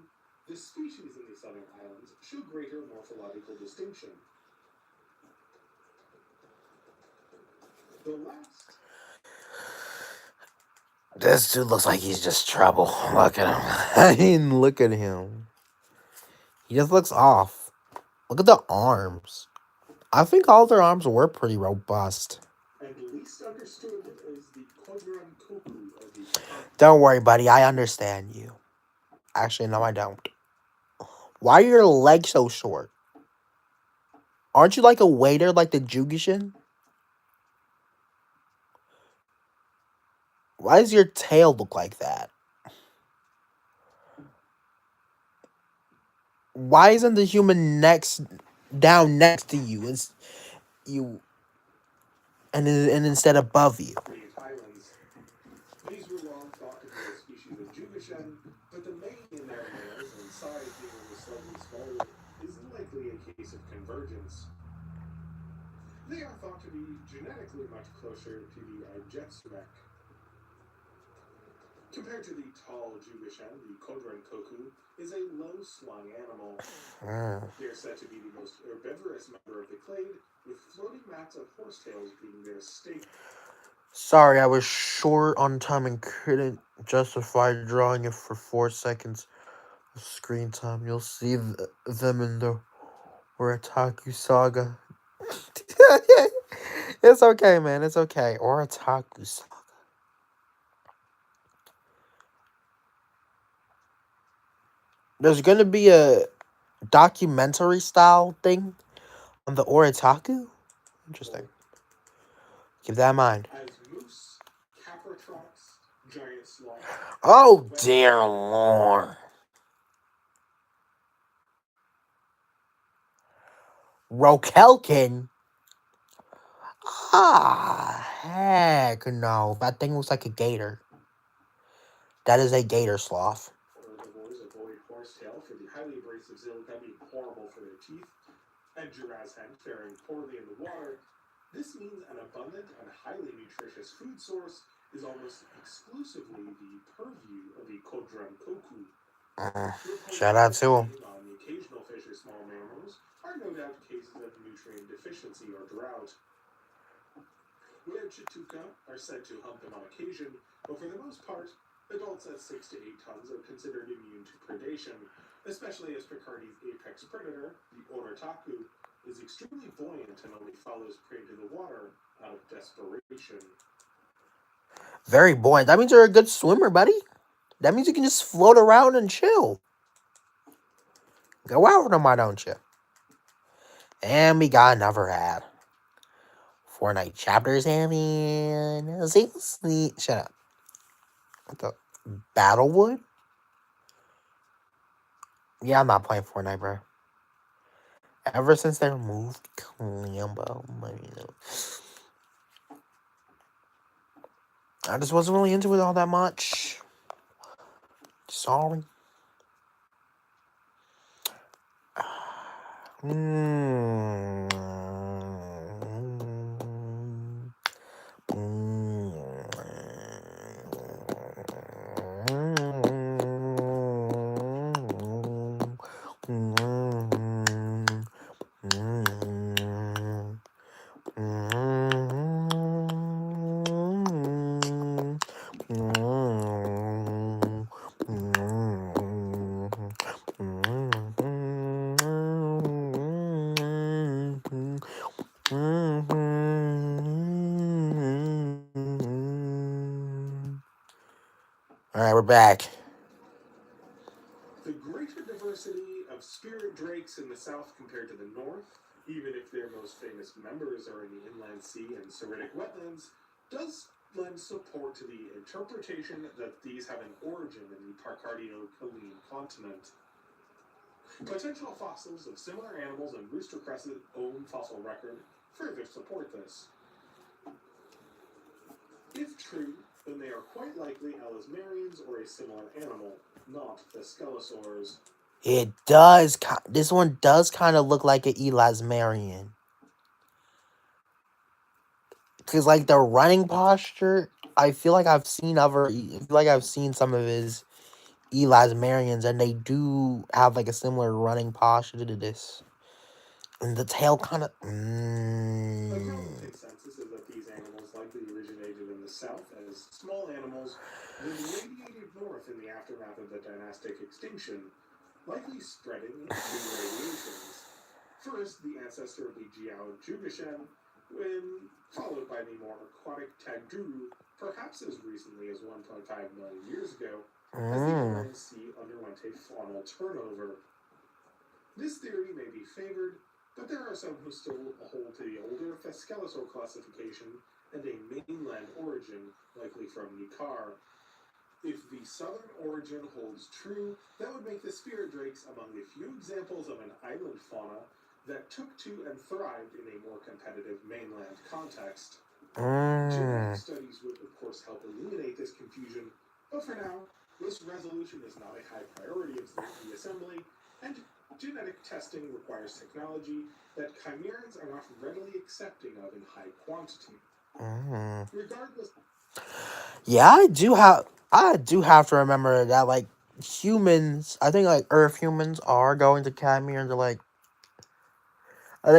the species in the southern islands show greater morphological distinction. The last. This dude looks like he's just trouble. Look at him. I mean, look at him. He just looks off. Look at the arms. I think all their arms were pretty robust. And least understood is the Kodran Koku of the. Don't worry, buddy. I understand you. Actually, no, I don't. Why are your legs so short? Aren't you like a waiter like the Jugishin? Why does your tail look like that? Why isn't the human down next to you? It's you, and instead above you. Islands. These were long thought to be a species of Jugashen, but the mane in their males and size being only slightly smaller is likely a case of convergence. They are thought to be genetically much closer to the Ijetsumek. Compared to the tall Jugashen, the Kodran Koku is a low-slung animal. They are said to be the most herbivorous member of the clade, with floating mats of horsetails being their staple. Sorry, I was short on time and couldn't justify drawing it for 4 seconds of screen time. You'll see them in the Oritaku saga. It's okay, man. It's okay. Oritaku saga. There's gonna be a documentary style thing on the Oritaku. Interesting. Keep that in mind. as moose, caprotrox, giant sloth, Oh dear wetland lord. Rokelkin? Ah, heck no. That thing looks like a gator. That is a gator sloth. herbivores avoid horsetail for the highly abrasive silica being horrible for their teeth, and Jurazhen faring poorly in the water. This means an abundant and highly nutritious food source is almost exclusively the purview of the Kodran Koku. Shout out Reports to of him. feeding on the occasional fish or small mammals are no doubt cases of nutrient deficiency or drought. Where Chituka are said to hunt them on occasion, but for the most part, adults at 6 to 8 tons are considered immune to predation, especially as Picardi's apex predator, the Oritaku, is extremely buoyant and only follows prey to the water out of desperation. Very buoyant. That means you're a good swimmer, buddy. That means you can just float around and chill. Go out with them, why don't you? And we got another ad. Fortnite chapters having shut up. What the Battlewood? Yeah, I'm not playing Fortnite, bro. Ever since they removed Clambo, I just wasn't really into it all that much. Sorry. Mm. All right, we're back. The greater diversity of spirit drakes in the south compared to the north, even if their most famous members are in the inland sea and seritic wetlands, does lend support to the interpretation that these have an origin in the Parcardio-Caline continent. Potential fossils of similar animals in Rooster Crescent's own fossil record further support this. If true, then they are quite likely Elasmarians or a similar animal, not the Skelosaurs. It does. This one does kind of look like an Elasmarian. Cause like the running posture, I feel like I've seen some of his Elasmarians, and they do have like a similar running posture to this. And the tail kind of. A growing consensus is that these animals likely originated in the south as small animals, then radiated north in the aftermath of the dynastic extinction, likely spreading through radiations. First, the ancestor of the Jiao Jugashen, when followed by the more aquatic Tagduru, perhaps as recently as 1.5 million years ago, as the inland sea underwent a faunal turnover. This theory may be favored, but there are some who still hold to the older Thescelosaur classification and a mainland origin, likely from Nikar. If the southern origin holds true, that would make the spirit drakes among the few examples of an island fauna that took to and thrived in a more competitive mainland context. Genetic studies would, of course, help eliminate this confusion, but for now, this resolution is not a high priority of the assembly, and genetic testing requires technology that chimerans are not readily accepting of in high quantity. Regardless, Yeah, I do have to remember that like humans, I think like Earth humans are going to Kaimere and they're like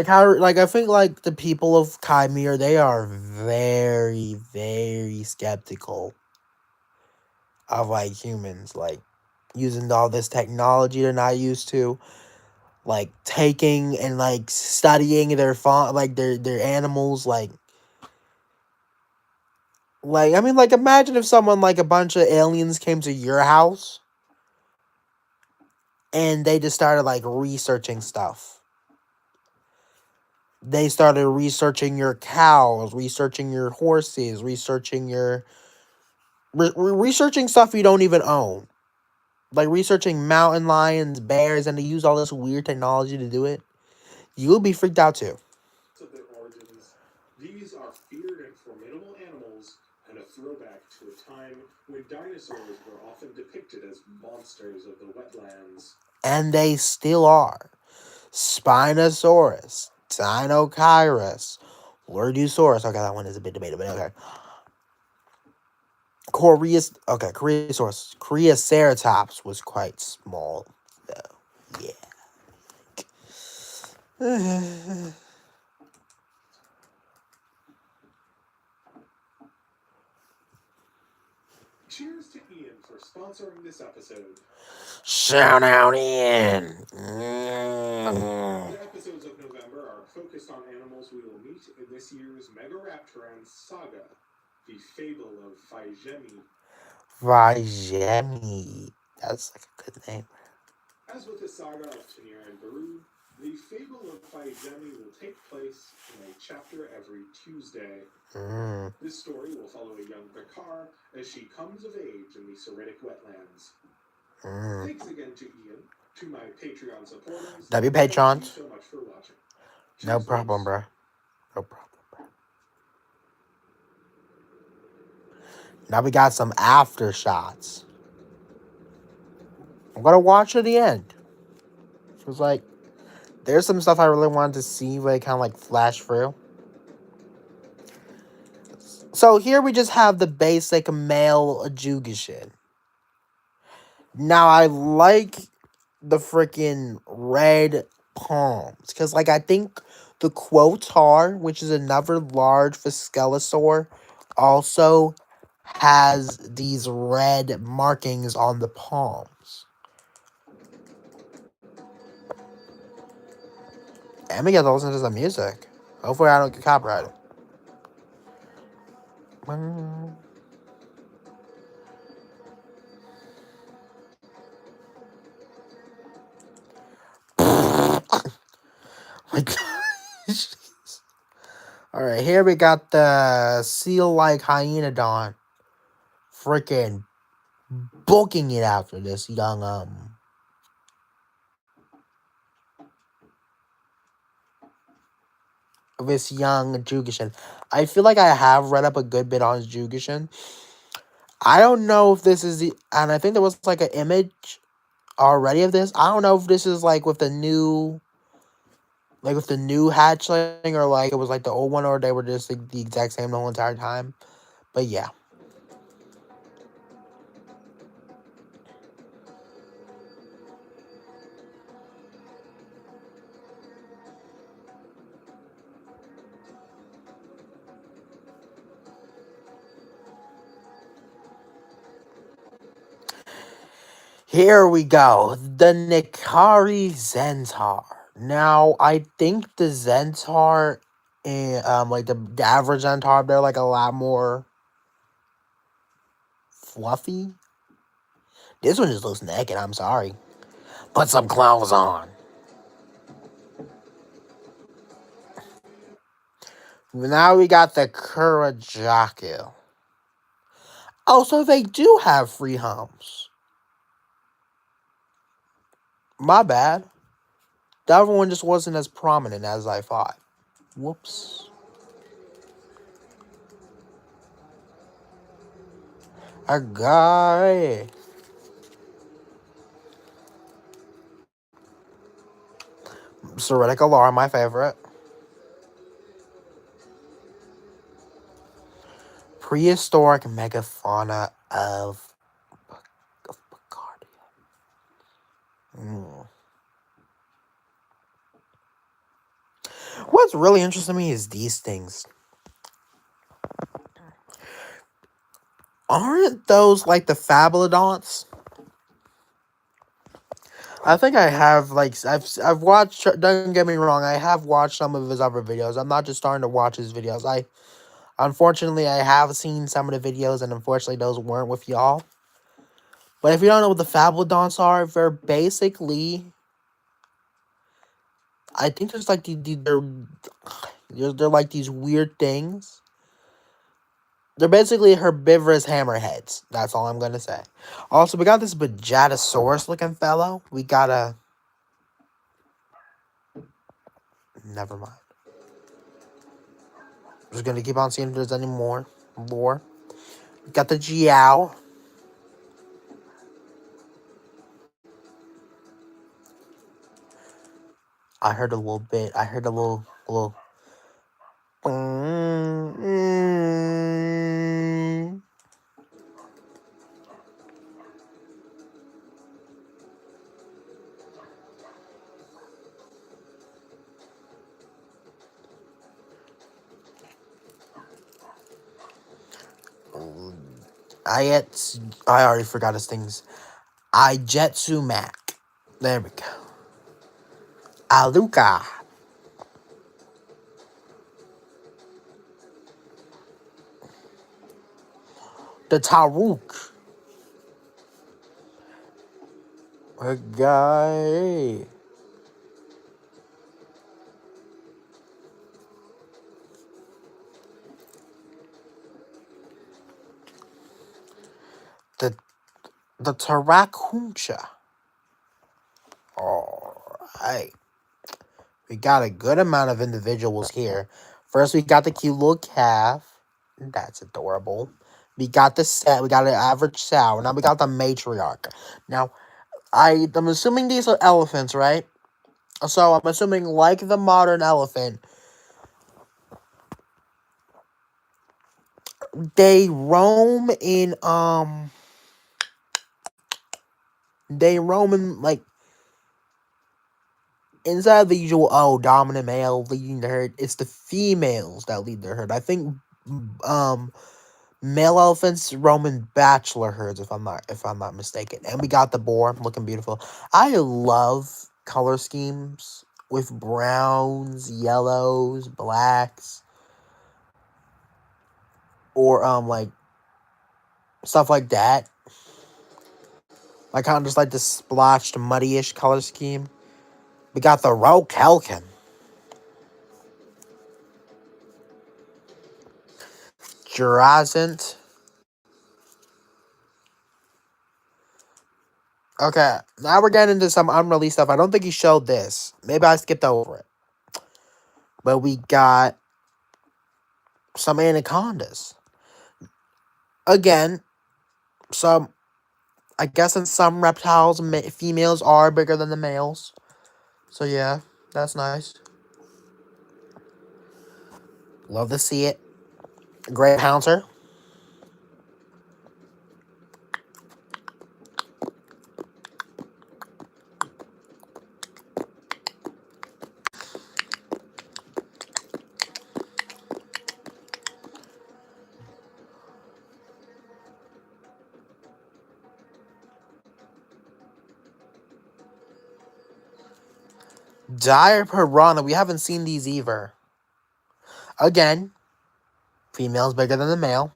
how like I think like the people of Kaimere, they are very very skeptical of like humans like using all this technology they're not used to, like taking and like studying their like their animals like I mean like imagine if someone like a bunch of aliens came to your house and they just started like researching stuff. They started researching your cows, researching your horses, researching stuff you don't even own. Like researching mountain lions, bears, and they use all this weird technology to do it. You'll be freaked out too. Of their origins, these are feared and formidable animals and a throwback to a time when dinosaurs were often depicted as monsters of the wetlands. And they still are. Spinosaurus, Dinokairos, Lurdusaurus. Okay, that one is a bit debatable. Okay. Creoceratops was quite small, though. Yeah. Cheers to Ian for sponsoring this episode. Shout out in. The episodes of November are focused on animals we will meet in this year's Megaraptorans saga, the fable of Faigemi. Vajemi. That's like a good name. As with the saga of Tanir and Baru, the fable of Faigemi will take place in a chapter every Tuesday. This story will follow a young Bakar as she comes of age in the Soritic wetlands. Thanks again to Ian, to my Patreon supporters. W Thank you Patrons. so much for watching. No Cheers, problem, folks. bro. No problem, bro. Now we got some after shots. I'm gonna watch to the end. It was like there's some stuff I really wanted to see, but it kind of like flash through. So here we just have the basic male Ajugashin. Now I like the freaking red palms because, like, I think the Quotar, which is another large Fiscalosaur, also has these red markings on the palms. And we get to listen to some music. Hopefully, I don't get copyrighted. My gosh. Alright, here we got the seal-like Hyenodon. Freaking booking it after this young, this young Jugishin. I feel like I have read up a good bit on Jugishin. I don't know if this is the, and I think there was like an image already of this. I don't know if this is like with the new hatchling, or like it was like the old one, or they were just like the exact same the whole entire time. But yeah. Here we go. The Nikari Zentar. Now, I think the Zentar, like the average Zentar, they're like a lot more fluffy. This one just looks naked. I'm sorry. Put some clothes on. Now we got the Kurajaku. Oh, so they do have free humps. My bad. The other one just wasn't as prominent as I thought. Whoops. A guy. Cyretic Alarm, my favorite. Prehistoric megafauna of Picardia. What's really interesting to me is these things. Aren't those like the Fabulodonts? I think I have, like, I've watched, don't get me wrong, I have watched some of his other videos. I'm not just starting to watch his videos. Unfortunately, I have seen some of the videos, and unfortunately those weren't with y'all. But if you don't know what the Fabulodonts are, they're basically, I think there's like they're like these weird things. They're basically herbivorous hammerheads. That's all I'm gonna say. Also, we got this Bajatosaurus looking fellow. We got a. Never mind. Just gonna keep on seeing if there's any more lore. We got the Jiao. I heard a little bit. I heard a little. I already forgot his things. Ijetsu Mac. There we go. Aluka. The Taruk. A guy. The Tarakuncha. Alright. We got a good amount of individuals here. First, we got the cute little calf. That's adorable. We got the set. We got an average sow. Now we got the matriarch. Now, I'm assuming these are elephants, right? So I'm assuming, like the modern elephant, they roam in they roam in like inside the usual dominant male leading the herd. It's the females that lead the herd. I think um male elephants roam in bachelor herds if I'm not mistaken. And we got the boar looking beautiful. I love color schemes with browns, yellows, blacks, or like stuff like that. I kind of just like the splotched, muddy-ish color scheme. We got the Rokelkin. Jurazant. Okay, now we're getting into some unreleased stuff. I don't think he showed this. Maybe I skipped over it. But we got some anacondas. Again, some, I guess in some reptiles, females are bigger than the males. So yeah, that's nice. Love to see it. Great pouncer. Dire piranha. We haven't seen these either. Again, female's bigger than the male.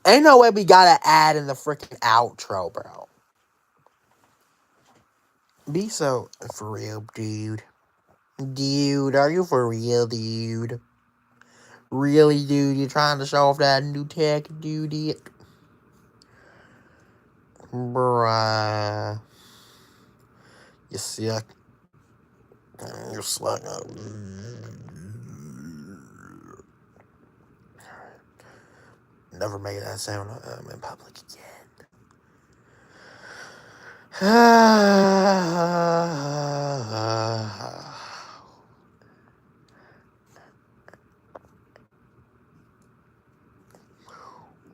Ain't no way we gotta add in the freaking outro, bro. Be so for real, dude. Dude, are you for real, dude? Really, dude? You trying to show off that new tech, dude? Bruh. You suck. You suck. Never make that sound in public again.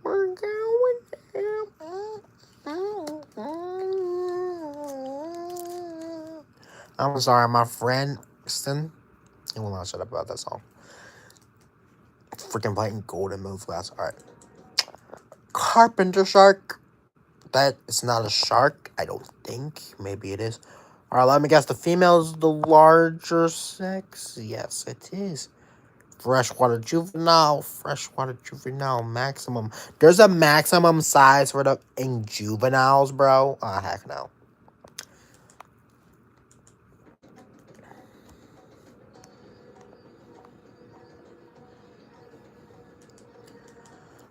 We're going down. I'm sorry, my friend Ston. He will not shut up about that song. Freaking playing golden move glass. Alright. Carpenter shark. That is not a shark, I don't think. Maybe it is. Alright, let me guess. The female is the larger sex? Yes, it is. Freshwater juvenile maximum. There's a maximum size for the in juveniles, bro. Oh, heck no.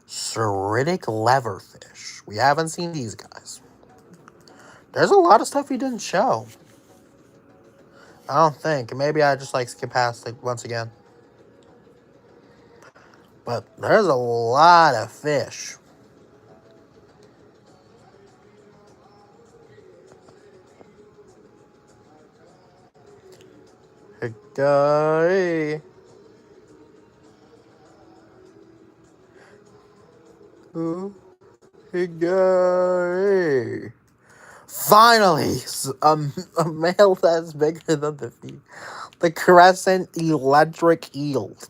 Ceritic leverfish. We haven't seen these guys. There's a lot of stuff we didn't show. I don't think. Maybe I just like skip past it once again. But there's a lot of fish. Hickory. Ooh, hickory. Finally, a male that's bigger than the female. The crescent electric eels.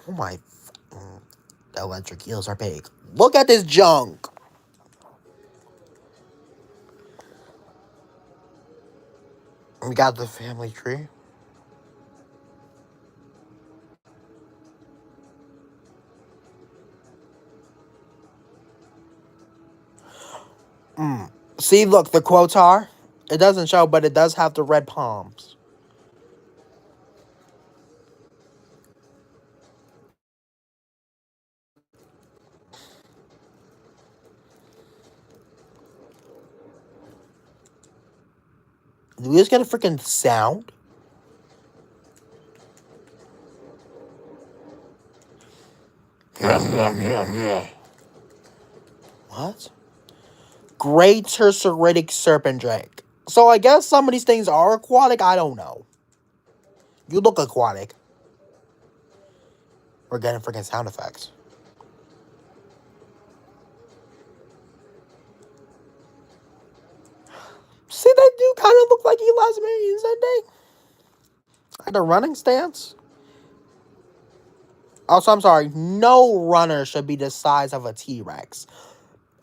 Oh my. The electric eels are big. Look at this junk. We got the family tree. See, look, the quotes are. It doesn't show, but it does have the red palms. Do we just get a freaking sound? What? Greater Ceritic serpent drake. So I guess some of these things are aquatic. I don't know. You look aquatic. We're getting freaking sound effects. See, they do kind of look like elasmobranchs, don't they? Like the running stance. Also, I'm sorry. No runner should be the size of a T-Rex.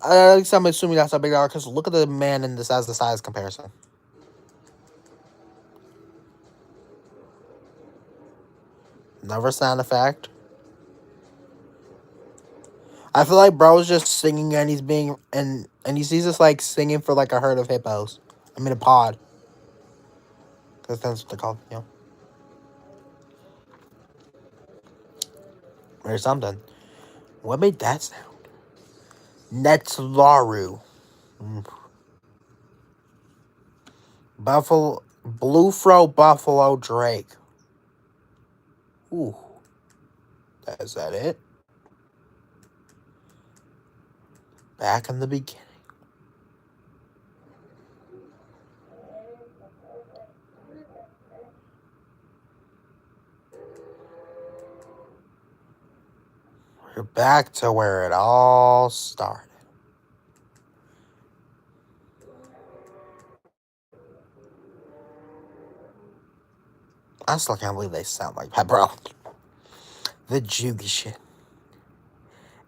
At least I'm assuming that's a big dog, because look at the man in this as the size comparison. Another sound effect. I feel like bro's just singing and he's being and he sees us like singing for like a herd of hippos. I mean a pod. Because that's what they're called, you know. Or something. What made that sound? Netslaru. Buffalo Bluefro Buffalo Drake. Ooh. Is that it? Back in the beginning. We're back to where it all started. I still can't believe they sound like that, bro. The Jugishin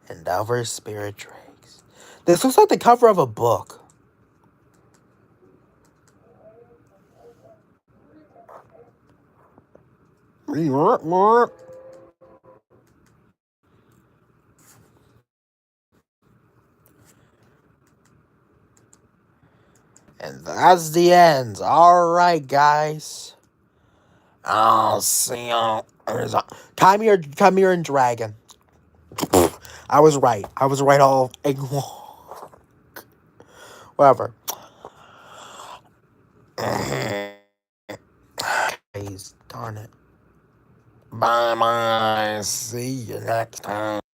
and other spirit drakes. This looks like the cover of a book. And that's the end. Alright, guys. I'll see you. Kaimere and Dragon. I was right. I was right all. Whatever. Darn it. Bye bye. See you next time.